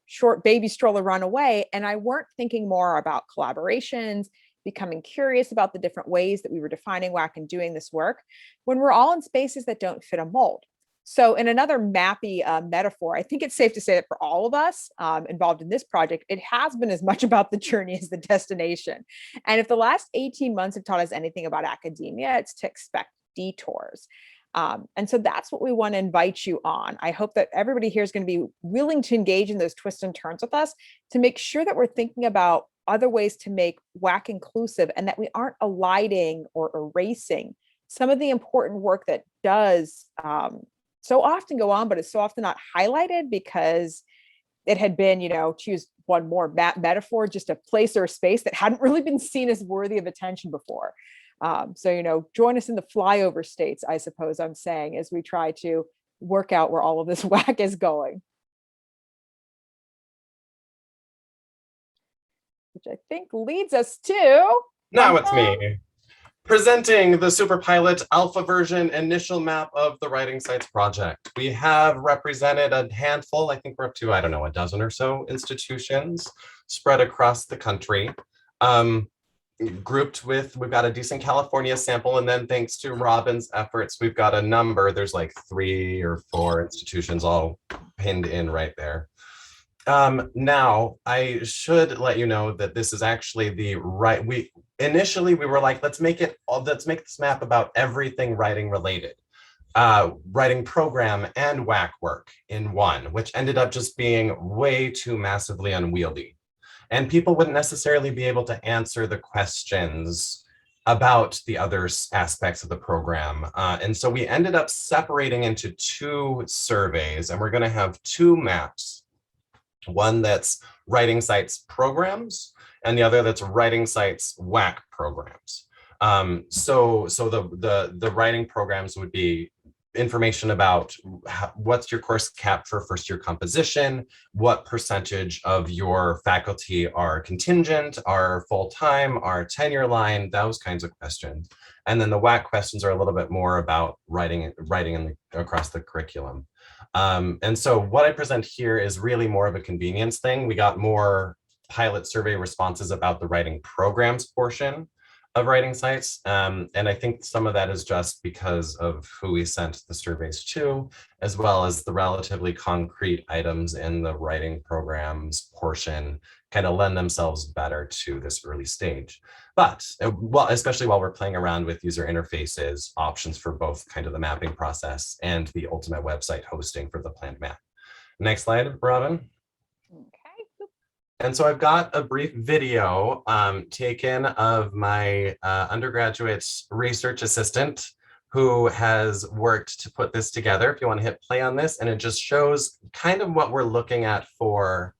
short baby stroller run away, and I weren't thinking more about collaborations, becoming curious about the different ways that we were defining WAC and doing this work when we're all in spaces that don't fit a mold. So in another mappy metaphor, I think it's safe to say that for all of us involved in this project, it has been as much about the journey as the destination. And if the last 18 months have taught us anything about academia, it's to expect detours. And so that's what we want to invite you on. I hope that everybody here is going to be willing to engage in those twists and turns with us to make sure that we're thinking about other ways to make WAC inclusive and that we aren't eliding or erasing some of the important work that does so often go on, but it's so often not highlighted because it had been, to use one more metaphor, just a place or a space that hadn't really been seen as worthy of attention before. So, join us in the flyover states, I suppose I'm saying, as we try to work out where all of this WAC is going. Which I think leads us to... Now it's me. Presenting the super pilot alpha version initial map of the Writing Sites project. We have represented a handful, I think we're up to, I don't know, a dozen or so institutions spread across the country. Grouped with, we've got a decent California sample, and then thanks to Robyn's efforts, we've got a number, there's like 3 or 4 institutions all pinned in right there. Now, I should let you know that this is actually the right, initially we were like, let's make this map about everything writing related. Writing program and WAC work in one, which ended up just being way too massively unwieldy. And people wouldn't necessarily be able to answer the questions about the other aspects of the program. And so we ended up separating into 2 surveys, and we're going to have 2 maps. One that's Writing Sites programs, and the other that's Writing Sites WAC programs. So the writing programs would be information about what's your course cap for first year composition, what percentage of your faculty are contingent, are full-time, are tenure line, those kinds of questions. And then the WAC questions are a little bit more about writing across the curriculum. And so what I present here is really more of a convenience thing. We got more pilot survey responses about the writing programs portion of writing sites. And I think some of that is just because of who we sent the surveys to, as well as the relatively concrete items in the writing programs portion kind of lend themselves better to this early stage. But well, especially while we're playing around with user interfaces, options for both kind of the mapping process and the ultimate website hosting for the planned map. Next slide, Robyn. Okay. And so I've got a brief video taken of my undergraduate research assistant who has worked to put this together. If you want to hit play on this, and it just shows kind of what we're looking at for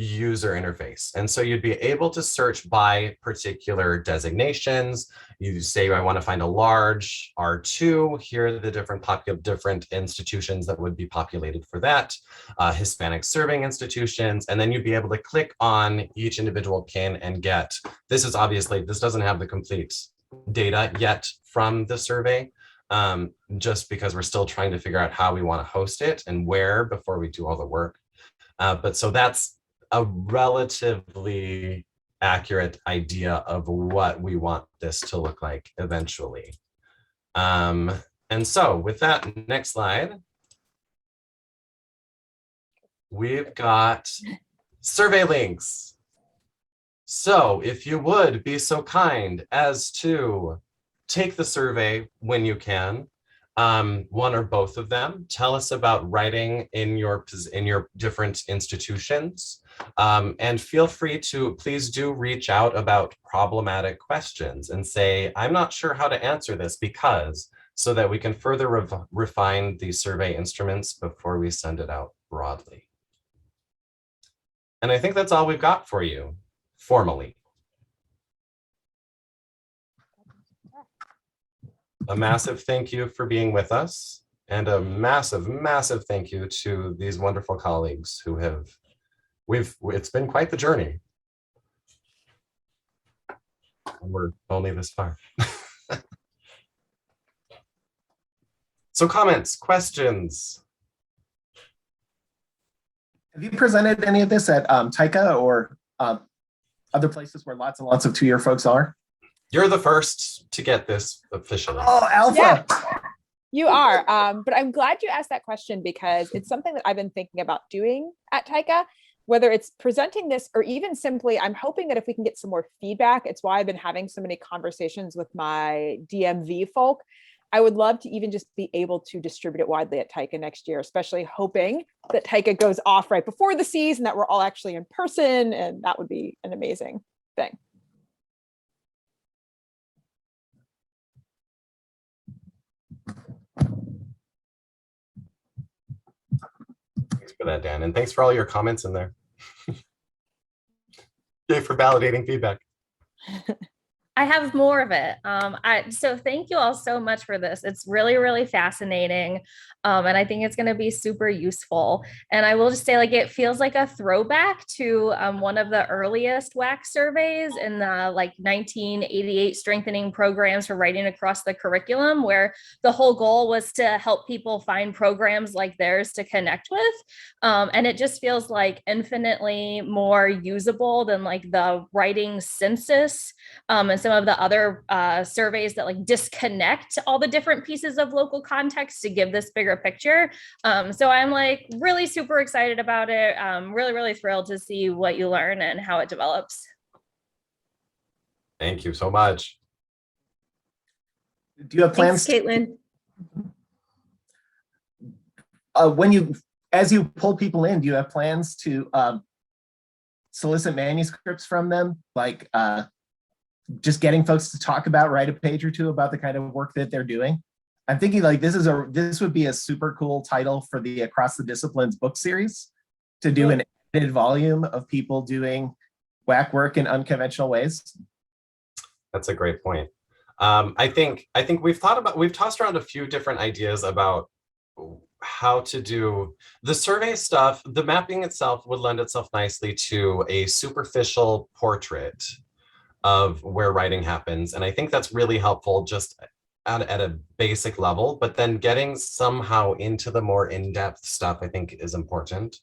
user interface. And so you'd be able to search by particular designations. You say, I want to find a large R2. Here are the different institutions that would be populated for that, Hispanic serving institutions. And then you'd be able to click on each individual pin and get, this doesn't have the complete data yet from the survey, just because we're still trying to figure out how we want to host it and where before we do all the work. But so that's a relatively accurate idea of what we want this to look like eventually. And so with that, next slide, we've got survey links. So if you would be so kind as to take the survey when you can, one or both of them. Tell us about writing in your different institutions. And feel free to, please do reach out about problematic questions and say, I'm not sure how to answer this because, so that we can further refine the survey instruments before we send it out broadly. And I think that's all we've got for you, formally. A massive thank you for being with us, and a massive, massive thank you to these wonderful colleagues who have, it's been quite the journey. And we're only this far. So comments, questions? Have you presented any of this at TICA or other places where lots and lots of two-year folks are? You're the first to get this officially. Oh, Alpha. Yeah, you are. But I'm glad you asked that question because it's something that I've been thinking about doing at TICA, whether it's presenting this or even simply, I'm hoping that if we can get some more feedback, it's why I've been having so many conversations with my DMV folk. I would love to even just be able to distribute it widely at TICA next year, especially hoping that TICA goes off right before the season, that we're all actually in person, and that would be an amazing thing. Thanks for that, Dan. And thanks for all your comments in there. Yay for validating feedback. I have more of it. So thank you all so much for this. It's really, really fascinating. And I think it's going to be super useful. And I will just say, like, it feels like a throwback to one of the earliest WAC surveys in the 1988 strengthening programs for writing across the curriculum, where the whole goal was to help people find programs like theirs to connect with. And it just feels like infinitely more usable than like the writing census and some of the other surveys that disconnect all the different pieces of local context to give this bigger picture. So I'm really super excited about it. Really, really thrilled to see what you learn and how it develops. Thank you so much. Do you have plans? Thanks, Caitlin. As you pull people in, do you have plans to solicit manuscripts from them? Just getting folks to talk about, write a page or two about the kind of work that they're doing. I'm thinking this would be a super cool title for the Across the Disciplines book series, to do an edited volume of people doing WAC work in unconventional ways. That's a great point. I think we've tossed around a few different ideas about how to do the survey stuff. The mapping itself would lend itself nicely to a superficial portrait of where writing happens. And I think that's really helpful just at a basic level, but then getting somehow into the more in-depth stuff, I think is important.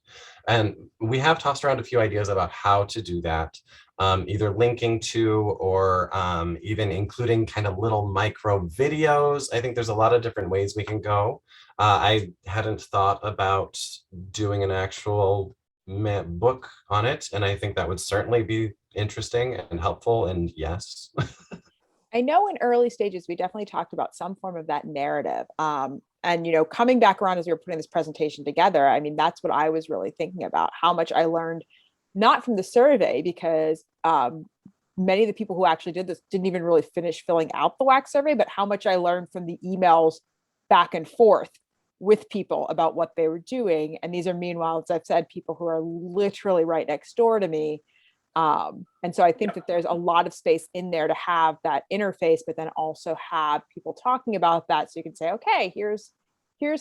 And we have tossed around a few ideas about how to do that, either linking to or even including kind of little micro videos. I think there's a lot of different ways we can go. I hadn't thought about doing an actual book on it, and I think that would certainly be interesting and helpful, and yes. I know in early stages, we definitely talked about some form of that narrative. And, you know, coming back around as we were putting this presentation together, I mean, that's what I was really thinking about, how much I learned, not from the survey, because many of the people who actually did this didn't even really finish filling out the WAC survey, but how much I learned from the emails back and forth with people about what they were doing. And these are, meanwhile, as I've said, people who are literally right next door to me. And so I think that there's a lot of space in there to have that interface, but then also have people talking about that. So you can say, okay, here's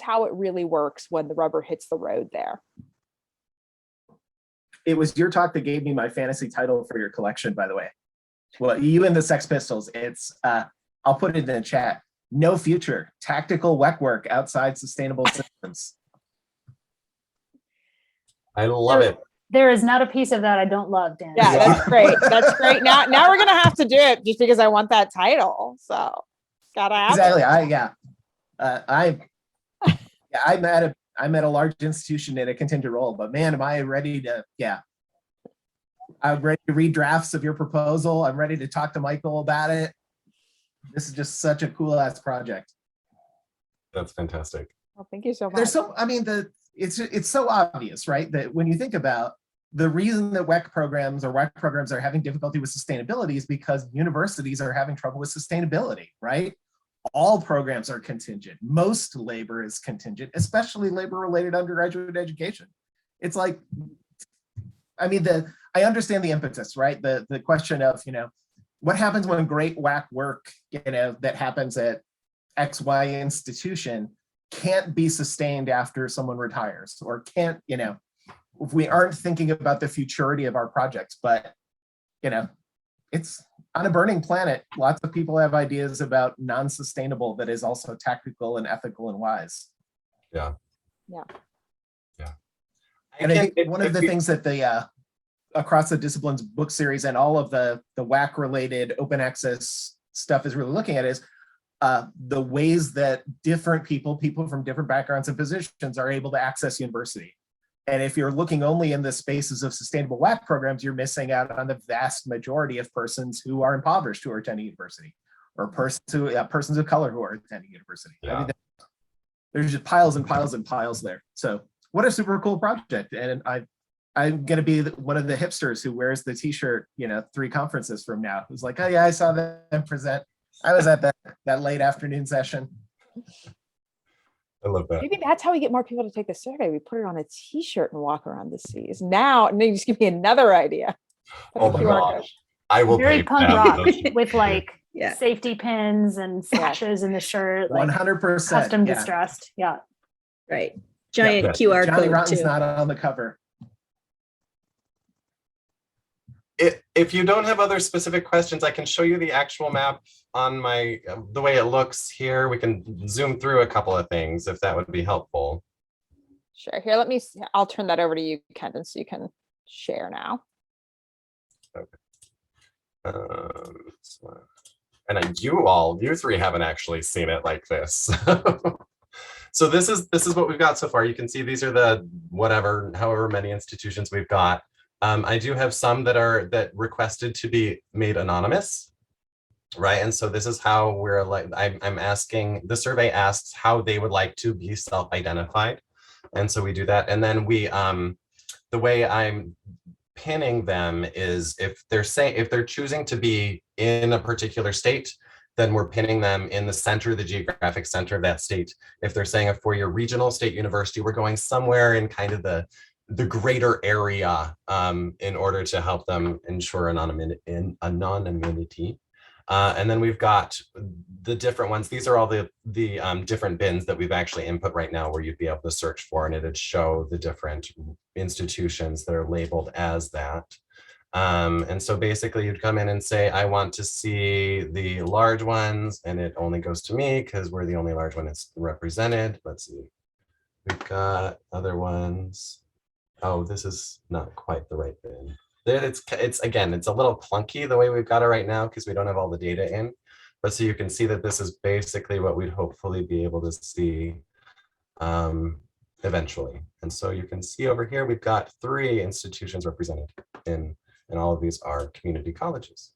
how it really works when the rubber hits the road there. It was your talk that gave me my fantasy title for your collection, by the way. Well, you and the Sex Pistols. It's, I'll put it in the chat. No Future, Tactical WEC Work Outside Sustainable Systems. I love it. There is not a piece of that I don't love, Dan. Yeah, that's great. That's great. Now we're gonna have to do it just because I want that title. So gotta have Exactly. it. I'm at a large institution in a contingent role, but man, am I ready to, I'm ready to read drafts of your proposal. I'm ready to talk to Michael about it. This is just such a cool ass project. That's fantastic. Well, thank you so much. There's so, I mean, it's so obvious, right? That when you think about the reason that WEC programs are having difficulty with sustainability is because universities are having trouble with sustainability, right? All programs are contingent. Most labor is contingent, especially labor-related undergraduate education. It's like, I mean, I understand the impetus, right? The question of, what happens when great WAC work, that happens at XY institution can't be sustained after someone retires, or can't, if we aren't thinking about the futurity of our projects. But, it's on a burning planet. Lots of people have ideas about non-sustainable that is also tactical and ethical and wise. Yeah. And I think one of the things that the across the disciplines book series and all of the WAC related open access stuff is really looking at is the ways that different people from different backgrounds and positions are able to access university. And if you're looking only in the spaces of sustainable WAC programs, you're missing out on the vast majority of persons who are impoverished who are attending university, or persons of color who are attending university. Yeah. I mean, there's just piles and piles and piles there. So what a super cool project. And I'm going to be one of the hipsters who wears the t-shirt, 3 conferences from now, who's like, oh yeah, I saw them present. I was at that late afternoon session. I love that. Maybe that's how we get more people to take the survey. We put it on a t-shirt and walk around the seas. Now, and then you just give me another idea. Oh my gosh. I will Very pay punk for rock that. with like Yeah. safety pins and sashes in the shirt, like 100%. custom yeah. distressed. Yeah. Right. Giant Yeah. QR Johnny code Rotten's too. not on the cover. If you don't have other specific questions, I can show you the actual map on my, the way it looks here. We can zoom through a couple of things if that would be helpful. Sure. Here, I'll turn that over to you, Kendon, so you can share now. And you 3 haven't actually seen it like this. So this is what we've got so far. You can see these are the however many institutions we've got. I do have some that requested to be made anonymous, right? And so this is how we're like, I'm asking, the survey asks how they would like to be self-identified. And so we do that. And then the way I'm pinning them is if they're choosing to be in a particular state, then we're pinning them in the center, the geographic center of that state. If they're saying a 4-year regional state university, we're going somewhere in kind of the greater area in order to help them ensure anonymity. And then we've got the different ones. These are all the different bins that we've actually input right now where you'd be able to search for, and it'd show the different institutions that are labeled as that. And so basically you'd come in and say, I want to see the large ones, and it only goes to me because we're the only large one that's represented. Let's see. We've got other ones. Oh, this is not quite the right bin. It's again, it's a little clunky the way we've got it right now because we don't have all the data in. But so you can see that this is basically what we'd hopefully be able to see eventually. And so you can see over here, we've got 3 institutions represented and all of these are community colleges.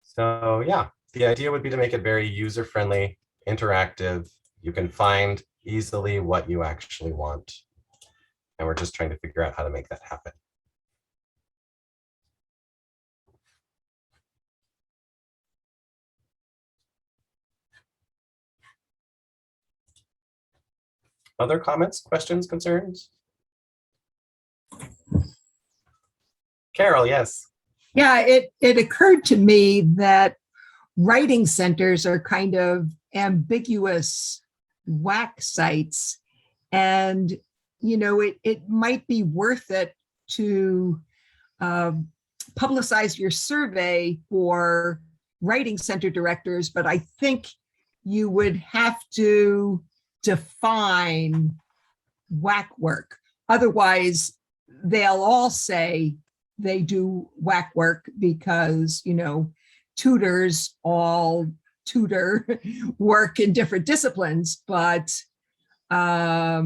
So yeah, the idea would be to make it very user-friendly, interactive. You can find easily what you actually want. And we're just trying to figure out how to make that happen. Other comments, questions, concerns? Carol, yes. Yeah, it occurred to me that writing centers are kind of ambiguous WAC sites. And, you know, it might be worth it to publicize your survey for writing center directors, but I think you would have to define WAC work. Otherwise, they'll all say they do WAC work because, you know, tutors all tutor work in different disciplines, but I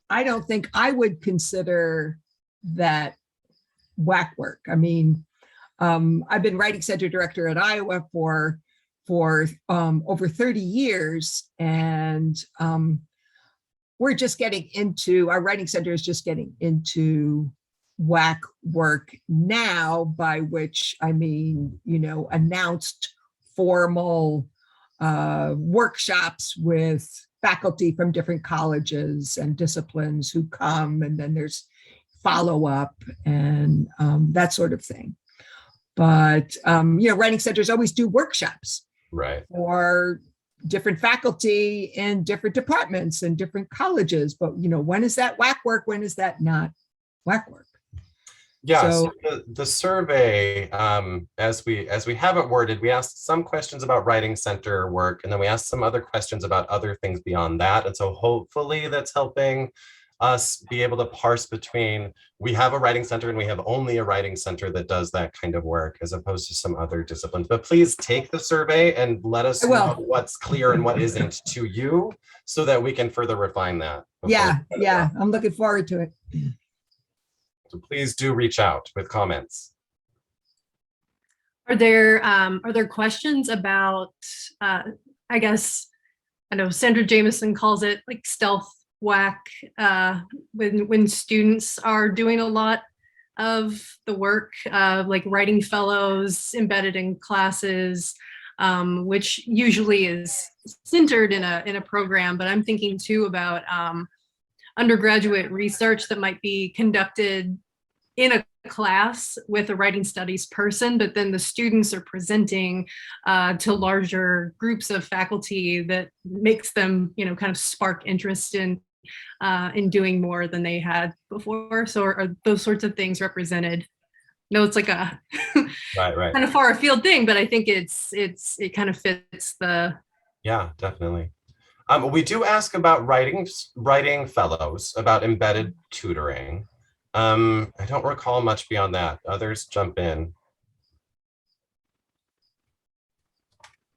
don't think I would consider that WAC work. I mean, I've been writing center director at Iowa for over 30 years, and we're just getting into, our writing center is just getting into WAC work now, by which I mean, you know, announced formal workshops with faculty from different colleges and disciplines who come, and then there's follow-up and that sort of thing. But, you know, writing centers always do workshops. Right. For different faculty in different departments and different colleges. But, you know, when is that WAC work? When is that not WAC work? Yeah, so the survey, as we have it worded, we asked some questions about writing center work, and then we asked some other questions about other things beyond that. And so hopefully that's helping us be able to parse between, we have a writing center and we have only a writing center that does that kind of work, as opposed to some other disciplines. But please take the survey and let us know what's clear and what isn't to you, so that we can further refine that. Yeah, I'm looking forward to it. So please do reach out with comments. Are there questions about, I guess, I know Sandra Jameson calls it like stealth WAC, when students are doing a lot of the work, like writing fellows embedded in classes, which usually is centered in a program. But I'm thinking too about undergraduate research that might be conducted in a class with a writing studies person, but then the students are presenting to larger groups of faculty that makes them, you know, kind of spark interest in doing more than they had before. So are those sorts of things represented? No, it's like a right kind of far afield thing, but I think it kind of fits the. Yeah, definitely. We do ask about writing fellows, about embedded tutoring. I don't recall much beyond that. Others jump in.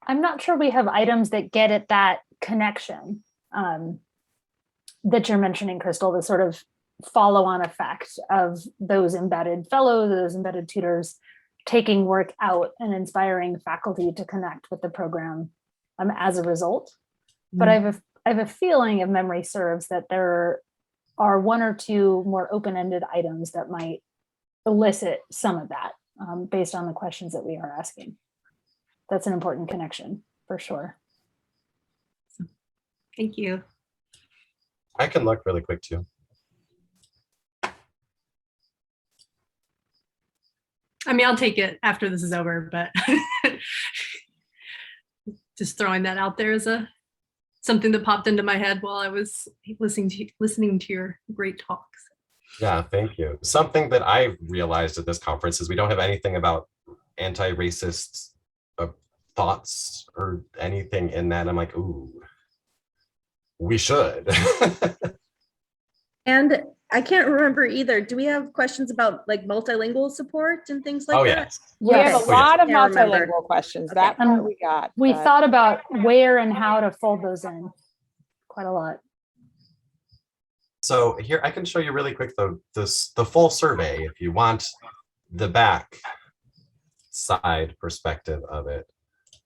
I'm not sure we have items that get at that connection that you're mentioning, Crystal, the sort of follow-on effect of those embedded fellows, those embedded tutors taking work out and inspiring faculty to connect with the program as a result. But I have a feeling, if memory serves, that there are 1 or 2 more open-ended items that might elicit some of that based on the questions that we are asking. That's an important connection for sure. Thank you. I can look really quick too. I mean, I'll take it after this is over, but just throwing that out there as something that popped into my head while I was listening to your great talks. Yeah, thank you. Something that I realized at this conference is we don't have anything about anti-racist thoughts or anything in that. I'm like, ooh, we should. And I can't remember either. Do we have questions about like multilingual support and things like Oh, that? yes. We have Yes. a lot of Can't remember. multilingual questions. Okay. That part And we got. We but- thought about where and how to fold those in quite a lot. So here, I can show you really quick the full survey if you want the back side perspective of it.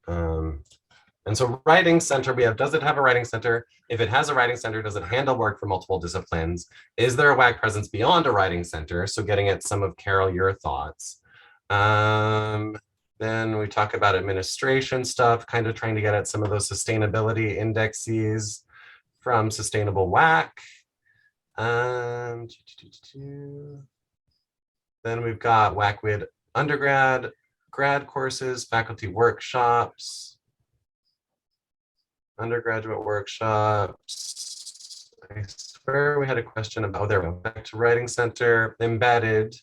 And so writing center, we have, does it have a writing center? If it has a writing center, does it handle work for multiple disciplines? Is there a WAC presence beyond a writing center? So getting at some of Carol, your thoughts. Then we talk about administration stuff, kind of trying to get at some of those sustainability indexes from Sustainable WAC. Then we've got WAC-WID undergrad, grad courses, faculty workshops, undergraduate workshops. I swear we had a question about, there we go, back to Writing Center, embedded.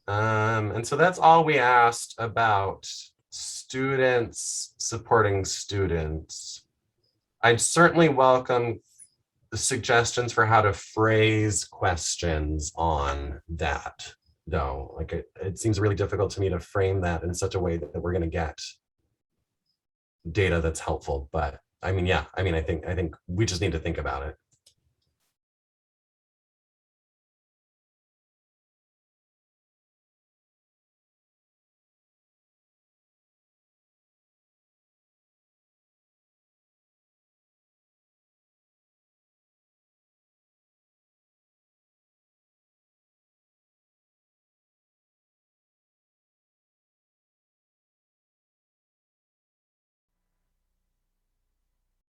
And so that's all we asked about students supporting students. I'd certainly welcome the suggestions for how to phrase questions on that, though. Like it seems really difficult to me to frame that in such a way that we're going to get data that's helpful. But I mean, yeah, I mean, I think we just need to think about it.